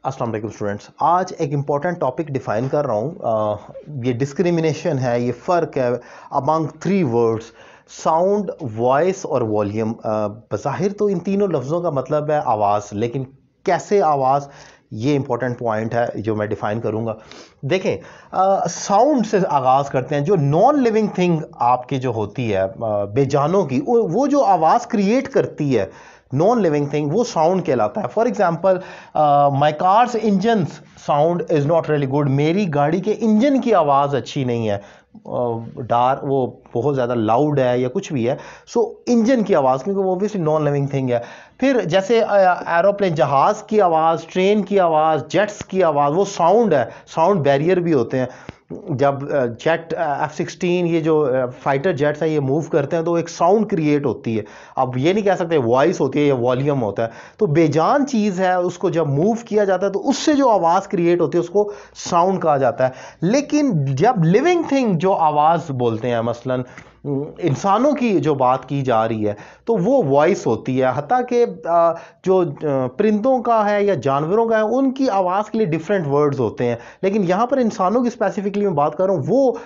अस्सलाम वालेकुम स्टूडेंट्स, आज एक इम्पॉर्टेंट टॉपिक डिफ़ाइन कर रहा हूँ। ये डिस्क्रिमिनेशन है, ये फ़र्क है among three words, sound, voice और वॉल्यूम। बज़ाहिर तो इन तीनों लफ्ज़ों का मतलब है आवाज़, लेकिन कैसे आवाज़, ये इंपॉर्टेंट पॉइंट है जो मैं डिफ़ाइन करूँगा। देखें, साउंड से आगाज़ करते हैं। जो नॉन लिविंग थिंग आपकी जो होती है, बेजानों की, वो जो आवाज़ क्रिएट करती है, नॉन लिविंग थिंग, वो साउंड कहलाता है। For example, my cars engine sound is not really good. मेरी गाड़ी के इंजन की आवाज़ अच्छी नहीं है, डार वो बहुत ज़्यादा लाउड है या कुछ भी है। सो इंजन की आवाज़, क्योंकि वो ऑब्वियसली नॉन लिविंग थिंग है। फिर जैसे एरोप्लेन, जहाज़ की आवाज़, ट्रेन की आवाज़, जेट्स की आवाज़, वो साउंड है। साउंड बैरियर भी होते हैं। जब जेट F-16, ये जो फाइटर जेट्स हैं, ये मूव करते हैं तो एक साउंड क्रिएट होती है। अब ये नहीं कह सकते वॉइस होती है या वॉल्यूम होता है। तो बेजान चीज़ है, उसको जब मूव किया जाता है तो उससे जो आवाज़ क्रिएट होती है उसको साउंड कहा जाता है। लेकिन जब लिविंग थिंग जो आवाज़ बोलते हैं, मसलन इंसानों की जो बात की जा रही है, तो वो वॉइस होती है। हत्ता कि जो परिंदों का है या जानवरों का है, उनकी आवाज़ के लिए डिफरेंट वर्ड्स होते हैं। लेकिन यहाँ पर इंसानों की स्पेसिफिकली मैं बात कर रहा हूँ, वो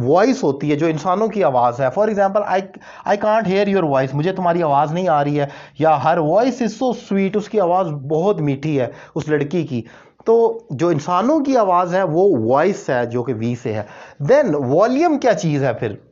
वॉइस होती है जो इंसानों की आवाज़ है। For example, I can't hear your voice, मुझे तुम्हारी आवाज़ नहीं आ रही है। या her voice is so sweet, उसकी आवाज़ बहुत मीठी है उस लड़की की। तो जो इंसानों की आवाज़ है वो वॉइस है, जो कि वी से है। देन वॉल्यूम क्या चीज़ है फिर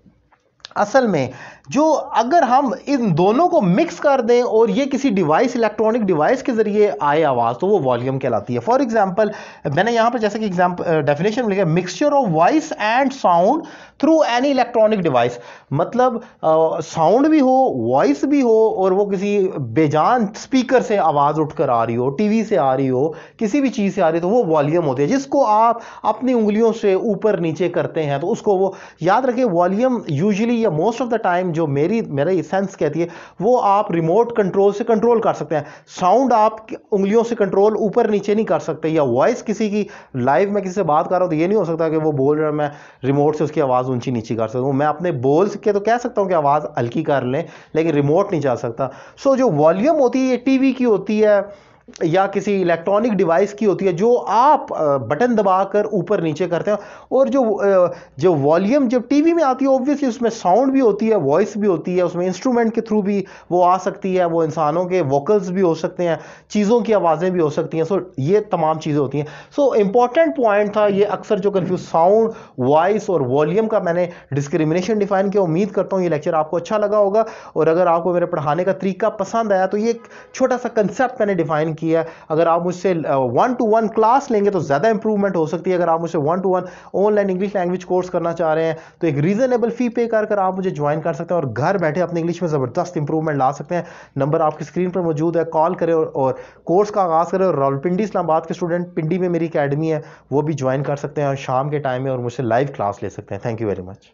असल में? जो अगर हम इन दोनों को मिक्स कर दें और ये किसी डिवाइस, इलेक्ट्रॉनिक डिवाइस के जरिए आए आवाज़, तो वो वॉल्यूम कहलाती है। फॉर एग्जांपल, मैंने यहाँ पर जैसे कि एग्जांपल डेफिनेशन लिखा है, mixture of voice and sound through any electronic device. मतलब साउंड भी हो, वॉइस भी हो, और वो किसी बेजान स्पीकर से आवाज़ उठकर आ रही हो, टीवी से आ रही हो, किसी भी चीज़ से आ रही हो, तो वो वॉल्यूम होती है। जिसको आप अपनी उंगलियों से ऊपर नीचे करते हैं तो उसको वो, याद रखिए, वॉल्यूम यूजुअली या मोस्ट ऑफ द टाइम जो मेरा सेंस कहती है, वो आप रिमोट कंट्रोल से कंट्रोल कर सकते हैं। साउंड आप उंगलियों से कंट्रोल ऊपर नीचे नहीं कर सकते। या वॉइस किसी की, लाइव में किसी से बात कर रहा हूं तो ये नहीं हो सकता कि वो बोल रहा है, मैं रिमोट से उसकी आवाज़ ऊंची नीची कर सकता हूं। मैं अपने बोल के तो कह सकता हूं कि आवाज़ हल्की कर लें, लेकिन रिमोट नहीं जा सकता। सो जो वॉल्यूम होती है, ये टीवी की होती है या किसी इलेक्ट्रॉनिक डिवाइस की होती है, जो आप बटन दबाकर ऊपर नीचे करते हैं। और जो वॉल्यूम जब टीवी में आती है, ऑब्वियसली उसमें साउंड भी होती है, वॉइस भी होती है, उसमें इंस्ट्रूमेंट के थ्रू भी वो आ सकती है, वो इंसानों के वोकल्स भी हो सकते हैं, चीज़ों की आवाज़ें भी हो सकती हैं। सो ये तमाम चीज़ें होती हैं। सो इंपॉर्टेंट पॉइंट था ये, अक्सर जो कन्फ्यूज, साउंड, वॉइस और वॉल्यूम का मैंने डिस्क्रिमिनेशन डिफाइन किया। उम्मीद करता हूँ ये लेक्चर आपको अच्छा लगा होगा, और अगर आपको मेरे पढ़ाने का तरीका पसंद आया तो ये एक छोटा सा कंसेप्ट मैंने डिफाइन किया है। अगर आप मुझसे 1-to-1 क्लास लेंगे तो ज़्यादा इंप्रूवमेंट हो सकती है। अगर आप मुझसे 1-to-1 online English language course करना चाह रहे हैं तो एक रीजनेबल फी पे कर आप मुझे ज्वाइन कर सकते हैं और घर बैठे अपने इंग्लिश में ज़बरदस्त इंप्रूवमेंट ला सकते हैं। नंबर आपकी स्क्रीन पर मौजूद है, कॉल करें और कोर्स का आगाज़ करें। और रावलपिंडी इस्लामाबाद के स्टूडेंट, पिंडी में मेरी अकेडमी है, वो भी ज्वाइन कर सकते हैं और शाम के टाइम में और मुझसे लाइव क्लास ले सकते हैं। Thank you very much.